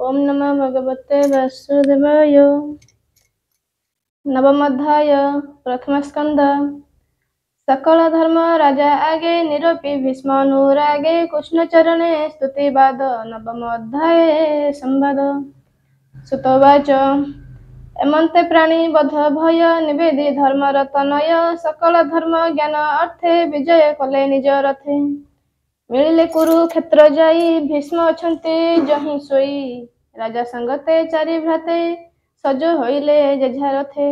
ओम नमः भगवते वासुदेवाय। नवमोध्याय प्रथम स्कंद। सकल धर्म राजा आगे निरपि भीष्म अनुरागे कृष्ण चरणे स्तुतिवाद। नवमोध्याय संवाद। सुतवाच एमंते प्राणी बध भय निवेदी धर्मर तनय सकल धर्म ज्ञान अर्थे विजय कले निज रथे। मिलिले कुरुक्षेत्र जाई भीष्म अछंती जहि सोई राजा संगते चारि भ्राते सज होइले जेझा रथे।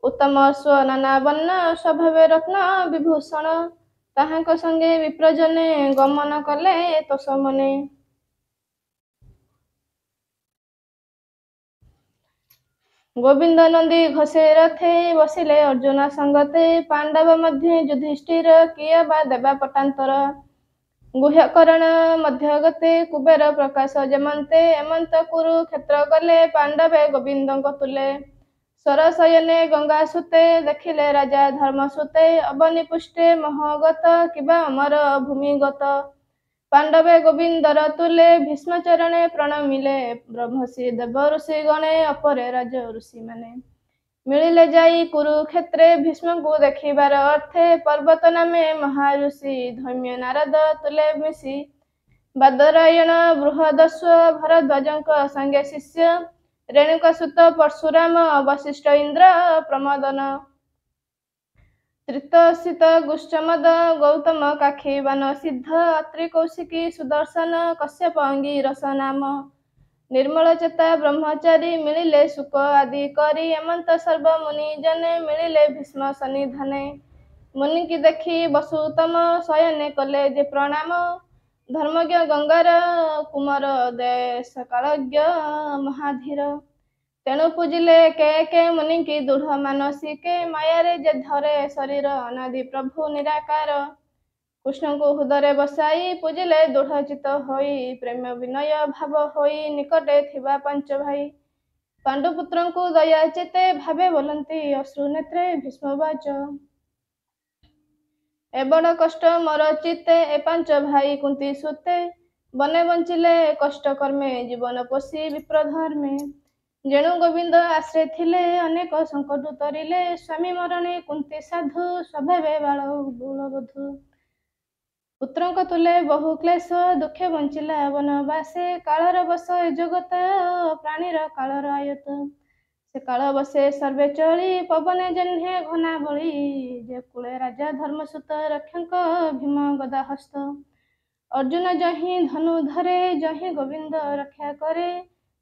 उत्तम स्व नाना बन्न स्वभावे रत्न विभूषण ताहाଙ୍କ संगे विप्रजने गमन कले तोष मने। गोविंद नंदी घोषे रथे बसिले अर्जुन संगते पांडव मध्ये युधिष्ठिर किए बा देवा पटांतर। गुह्यकरण मध्य गते कुबेर प्रकाश जमन्ते एमंत कुरुक्षेत्र गले पांडवे गोविंद तुले। सरशयने गंगा सुते देखिले राजा धर्म सुते अबनी पुष्टे महगत किबा अमर भूमिगत। पांडवे गोविंदर तुले भीष्म चरणे प्रणमिले ब्रह्मषि देव ऋषि गणे अपरे राज ऋषि माने। मिलिले जाई कुरुक्षेत्रे भीष्म को देखिबार अर्थे पर्वत नामे महाऋषि धौम्य नारद तुले मिशि बादरायण बृहदस्व भरद्वाजଙ୍କ संगे शिष्य रेणुका सुत परशुराम वशिष्ठ इंद्र प्रमदन त्रितसित गुष्टमद गौतम काखीवान सिद्ध अत्रि कौशिकी सुदर्शन कश्यप अंगिरस नाम। निर्मल चेता ब्रह्मचारी मिलिले सुख आदि करी एमंत सर्व मुनि जने मिलिले भीष्म सन्निधाने। मुनि की देखी वसुतम शयने कले जे प्रणाम धर्मज्ञ गंगार कुमार देश कालज्ञ महाधीर। तेणु पूजिले के मुनि की दृढ़ मानसिके मायारे जे धरे शरीर अनादि प्रभु निराकार। कृष्ण को हृदय बसाई पूजिले दृढ़ चित होई प्रेम विनय भाव होई निकटे थिबा पंच भाई। पांडुपुत्र को दया चेते भावे बोलती अश्रु नेत्रे भीष्मवाच ए बड़ कष्ट मोर चित्ते ए पांच भाई कुंती सुते बने बंचिले कष्ट कर्मे जीवन पोषी विप्र धर्मे। जेणु गोविंद आश्रे थिले अनेक संकट तरिले स्वामी मरणे कुंती साधु स्वभावे बाल बूलबधु। पुत्रଙ୍କ तुले बहु क्लेश दुखे बंचिला वनवासे कालर बस ए जगत प्राणीर कालर आयत। से काल बसे सर्वे चली पवने जह्ने घना बली जे कूले राजा धर्मसुत रक्षक भीम गदा हस्त। अर्जुन जहि धनु धरे जहि गोविंद रक्षा करे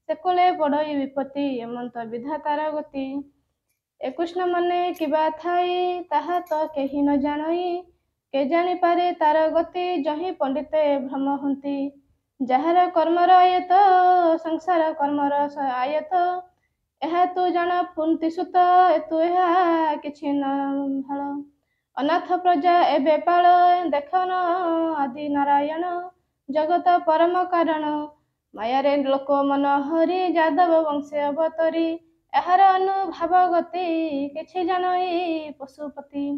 से कूले पड़ई विपत्ति एमंत विधातार गति। ए कृष्ण मने किबा थाई ताहा तो केहि न जानई के जानी पारे तार गति जहि पंडिते भ्रम हंती। जाहार कर्मर आयत संसार कर्मर आयत एहा तू जान कुंती सुत तू एहा किछि न भाळ। अनाथ प्रजा एबे पाळ देखन आदि नारायण जगत परम कारण। मायारे लोक मन हरि जादव वंशे अवतरी एहार अनुभाव गति किछि जानई पशुपति।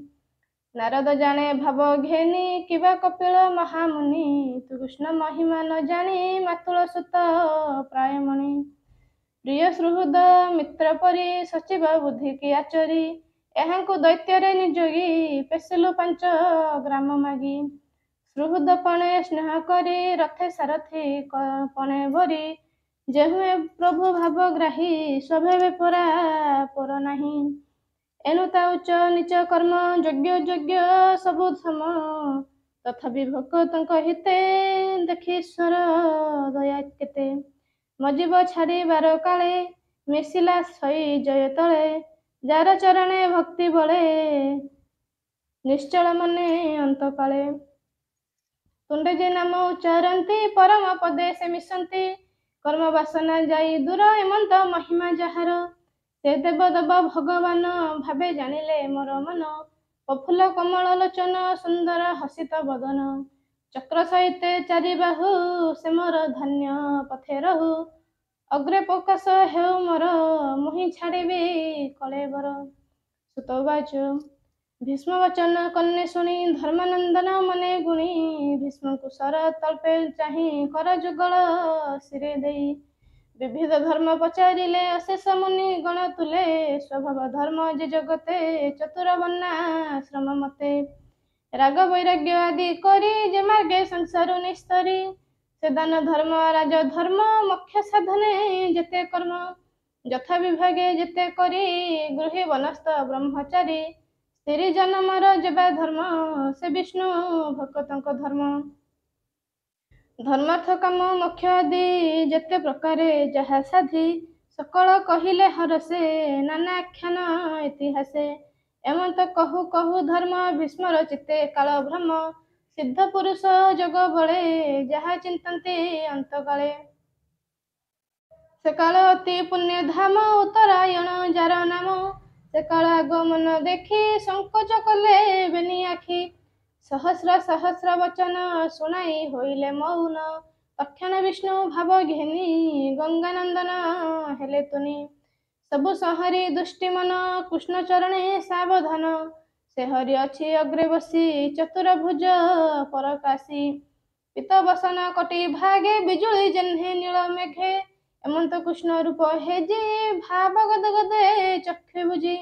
नारद जाने भाव घेनी किबा कपिल महामुनि तू कृष्ण महिमा न जानी मातुल सुत प्रायमणि। प्रिय सुहृद मित्र परी सचिव बुद्धि की आचरी एहांकु दैत्ୟରେ निजोगी पेसिलु पांच ग्राम मागी। सुहृद पणे स्नेह करी रथे सारथी पणे भरी जेहुए प्रभु भाव ग्राही स्वभावे परा पर नाही। एनु ता उच्च नीच कर्म यज्ञ सबु सम तथापि भक्तଙ୍କ हिते देखी ईश्वर दया केते। मजीव छाड़ी बार काले मिसिला सई जय तले जार चरणे भक्ति बले निश्चल मने अंत काले। तुंडे जे नाम उच्चारती परम पदे से मिशंती कर्म वासना जाई दूर एमंत महिमा जाहार। से देव देव भगवान भावे जानिले मोर मन प्रफुल्ल कमल लोचन सुंदर हसित बदन। चक्र सहिते चारि बाहु से मोर धन्य पथे रहु अग्रे प्रकाश हेउ मोर मुहि छाड़बी कलेबर। सुतवाच भीष्म वचन कन्ने शुणी धर्मानंदन मने गुणी भीष्म को सर तल्पे चाहि कर जुगल सिरे देई विविध धर्म पचारिले अशेष मुनि गण तुले स्वभाव धर्म जे जगते चतुर वर्णाश्रम मते राग वैराग्य आदि करी जे मार्गे संसार निस्तरी से दान धर्म राज धर्म मोक्ष साधने जेते कर्म यथा विभागे जेते करी गृही वनस्थ ब्रह्मचारी स्त्री जन्मर जेबा धर्म से विष्णु भक्तଙ୍କ धर्म धर्मार्थ काम मोक्ष आदि जेते प्रकारे जहा साधी सकल कहिले हरसे नाना आख्यान इतिहासे एमंत कहु कहु धर्म भीष्मर चित्ते काल भ्रम सिद्ध पुरुष जोग बळे जहा चिंतन्ते अंतकाले से काल अति पुण्य धाम उत्तरायण जार नाम से काल आगमन देखी संकोच कले बेनी आखि सहस्र सहस्र वचन शुणाई होइले मौन तक्षण विष्णु भाव घेनी गंगानंदन हेले तुनि सबु संहारी दुष्टि मन कृष्ण चरणे सावधान से हरि अछि अग्रे बसी चतुर भुज परकाशी पित बसन कटी भागे बिजुली जह्ने नील मेघे एमंत कृष्ण रूप हेजे भाव गद गदे चक्षु बुझी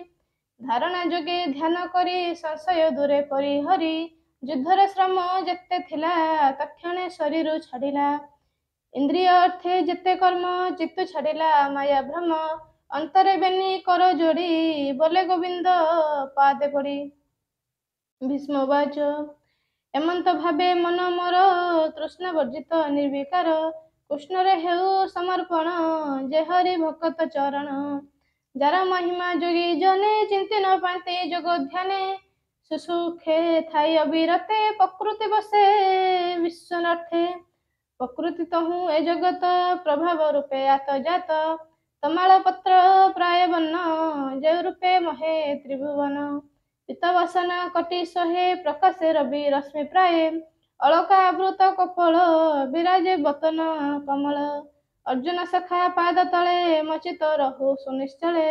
धारणा जोगे ध्यान करी संशय दूरे परिहरी युद्धर श्रम जेते थिला तक्षणे शरीर छाड़िला इंद्रिय अर्थे जेते कर्म चित्त छाड़िला माया भ्रम अंतरे बेनी कर जोड़ी बोले गोविंद पादे पड़ी भीष्मवाच एमंत भावे मन मोर तृष्णा वर्जित निर्विकार कृष्णरे हेउ समर्पण जे हरि भक्त चरण जार महिमा जोगी जने चिंती न पाते जोग ध्याने सुसुखे थाई अविरते प्रकृति बसे विश्वनाथे प्रकृति तहु ए जगत प्रभाव रूपे आत जात तमाल पत्र प्राय बन्न जे रूपे महे त्रिभुवन पितवसन कटी सहे प्रकाशे रवि रश्मि प्राय अलका आवृत कपल विराजे बतन कमल अर्जुन सखा पाद तले मचित रहु सुनिश्चले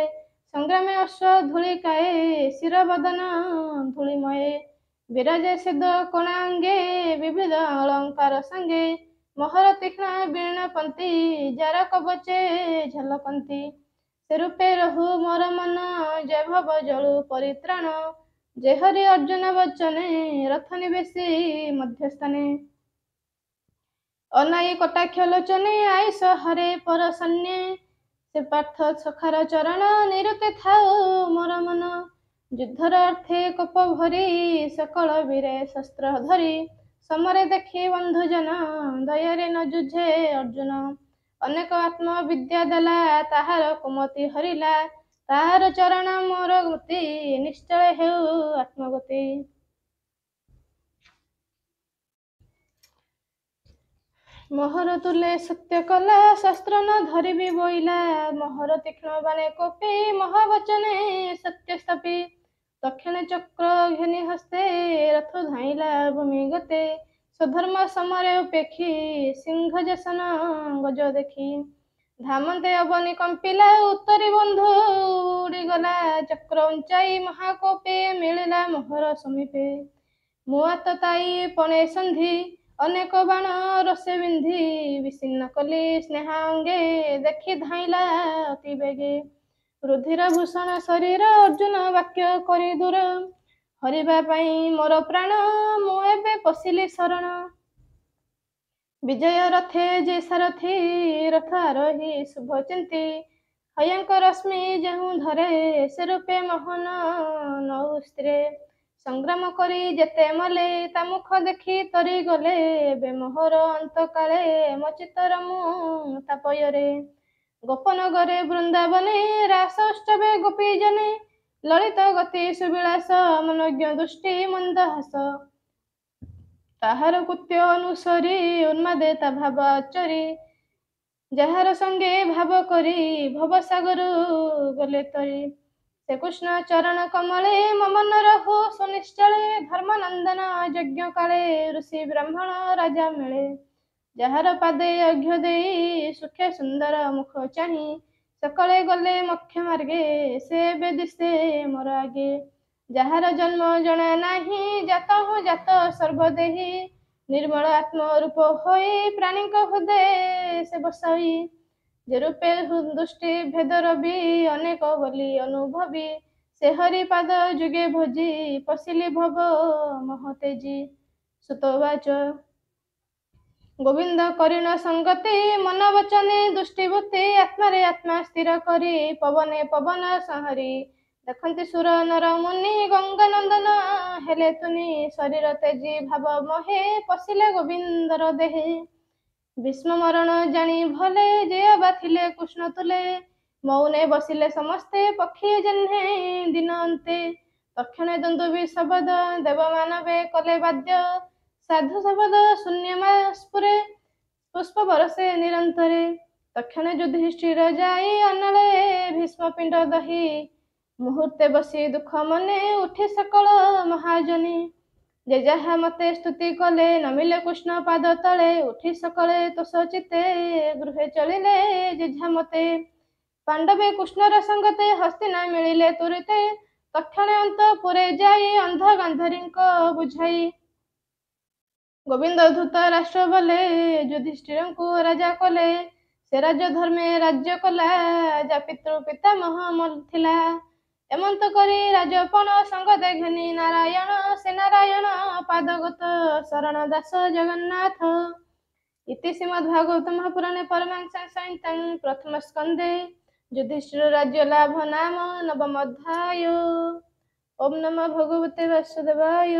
संग्रामे अश्व धूलिकाए शिरबदन धूलिमये विराजे सिद्ध कोणांगे विविध अलंकार संगे मोहर तीक्ष्ण बीणपंती जार कवचे झलकंती से रूपे रहु मोर मन जय भव जलु परित्राण जे हरि अर्जुन वचने रथ निवेशी मध्यस्थाने अनाई कटाक्ष लोचने आयुष हरे परसन्ने से पार्थ सखार चरण निरुते थाओ मोर मन युद्धर अर्थे कोप भरी सकल वीरे शस्त्र धरी समरे देखी बंधुजन दयारे न जुझे अर्जुन अनेक आत्म विद्या देला ताहार कुमति हरिला ताहार चरण मोर गति निश्चय हेउ आत्मगति मोहर तुले सत्य कला शस्त्र न धरिबी बोइला मोहर तीक्ष्ण बाणे कोपी महावचने सत्य स्थापी दक्षिण चक्र घेनी हस्ते रथ धाइला भूमि गते स्वधर्म समरे उपेक्षी सिंह जसन गज देखी धामन्ते अवनी कंपिला उत्तरी बंधु उड़ीगला चक्र उंचाई महाकोपे मिलिला मोहर समीपे मुआत ताई पणे संधि अनेक बाण रसे बिंधि विच्छिन्न कली स्नेहांगे देखी धाइला अति बेगे रुधिर भूषण शरीर अर्जुन वाक्य करी दूर हरिबा पाई मोर प्राण मु एबे पशिली शरण विजय रथे जे सारथी रथ आरोही शुभ चिंती हयंक रश्मि जेहु धरे से रूपे मोहन नौ स्त्रे संग्राम करी जेते मले ता मुख देखी तरी गले बे मोहर अंत काले मचितर मु तापयरे गोपनगरे वृंदावने रास अष्टवे गोपी जने ललित गति सुविलास मनोज्ञ दृष्टि मंद हास ताहार कृत्य अनुसरी उन्मादे ता भाव आचरी ଯାହାର ସଙ୍ଗେ ଭାବ କରି ଭବସାଗର ଗଲେ ତରି ସେ କୃଷ୍ଣ ଚରଣ କମଳେ ମମନ ରହୁ ସୁନିଶ୍ଚଳେ ଧର୍ମନନ୍ଦନ ଯଜ୍ଞ କାଳେ ଋଷି ବ୍ରାହ୍ମଣ ରାଜା ମିଳେ ଯାହାର ପାଦେ ଅର୍ଘ୍ୟ ଦେଇ ସୁଖେ ସୁନ୍ଦର ମୁଖ ଚାହିଁ ସକଳେ ଗଲେ ମୋକ୍ଷ ମାର୍ଗେ ସେ ଏବେ ଦିଶେ ମୋର ଆଗେ ଯାହାର ଜନ୍ମ ଜଣା ନାହିଁ ଜାତ ହୁଁ ଜାତ ସର୍ବଦେହି निर्मल आत्म रूप होई प्राणी हृदय से बसाई ଯେ ରୂପେ ଦୁଷ୍ଟି ଭେଦ ରବି ଅନେକ ବୋଲି ଅନୁଭବୀ ସେ ହରି ପାଦ ଯୁଗେ ଭୋଜି ପଶିଲି ଭବ ମହତେଜି। ସୁତବାଚ ଗୋବିନ୍ଦ କରିଣ ସଙ୍ଗତି ମନ ବଚନେ ଦୁଷ୍ଟିବୃତ୍ତି ଆତ୍ମାରେ ଆତ୍ମା ସ୍ଥିର କରି ପବନେ ପବନ ସଂହରି ଦେଖନ୍ତି ସୁର ନର ମୁନି ଗଙ୍ଗା ନନ୍ଦନ ହେଲେ ତୁନି ଶରୀର ତେଜି ଭାବ ମହେ ପଶିଲେ ଗୋବିନ୍ଦର ଦେହେ। ଭୀଷ୍ମ ମରଣ ଜାଣି ଭଲେ ଯେ ବା ଥିଲେ କୃଷ୍ଣ ତୁଲେ ମୌନେ ବସିଲେ ସମସ୍ତେ ପକ୍ଷୀ ଜହ୍ନେ ଦିନ ଅନ୍ତେ ତକ୍ଷଣେ ଦୁନ୍ଦୁବି ଶବଦ ଦେବ ମାନବେ କଲେ ବାଦ୍ୟ ସାଧୁ ଶବଦ ଶୂନ୍ୟ ସ୍ଫୁରେ ପୁଷ୍ପ ବରସେ ନିରନ୍ତରେ ତକ୍ଷଣେ ଯୁଧିଷ୍ଠିର ଯାଇ ଅନଳେ ଭୀଷ୍ମ ପିଣ୍ଡ ଦହି ମୁହୂର୍ତ୍ତେ ବସି ଦୁଃଖ ମନେ ଉଠି ସକଳ ମହାଜନୀ ଯେ ଯାହା ମତେ ସ୍ତୁତି କଲେ ନମିଲେ କୃଷ୍ଣ ପାଦ ତଳେ ଉଠି ସକଳେ ତୋଷ ଚିତେ ଗୃହେ ଚଳିଲେ ଯେଝା ମତେ ପାଣ୍ଡବେ କୃଷ୍ଣର ସଙ୍ଗତେ ହସ୍ତିନା ମିଳିଲେ ତୁରିତେ ତକ୍ଷଣେ ଅନ୍ତପୁରେ ଯାଇ ଅନ୍ଧ ଗାନ୍ଧାରୀଙ୍କ ବୁଝାଇ ଗୋବିନ୍ଦ ଧୂତ ରାଷ୍ଟ୍ର ବଲେ ଯୁଧିଷ୍ଠିରଙ୍କୁ ରାଜା କଲେ ସେ ରାଜ୍ୟ ଧର୍ମେ ରାଜ୍ୟ କଲା ଯା ପିତୃ ପିତାମହ ଥିଲା ଏମନ୍ତ କରି ରାଜପଣ ସଙ୍ଗତେ ଘେନି ନାରାୟଣ ସେ ନାରାୟଣ ପାଦଗତ ଶରଣ ଦାସ ଜଗନ୍ନାଥ। ଇତି ଶ୍ରୀମଦ୍ଭାଗବତ ମହାପୁରାଣେ ପରମାଂଶ ସଂହିତାଂ ପ୍ରଥମ ସ୍କନ୍ଧେ ଯୁଧିଷ୍ଠିର ରାଜ୍ୟ ଲାଭ ନାମ ନବମ ଅଧ୍ୟାୟ। ଓಂ ନମଃ ଭଗବତେ ବାସୁଦେବାୟ।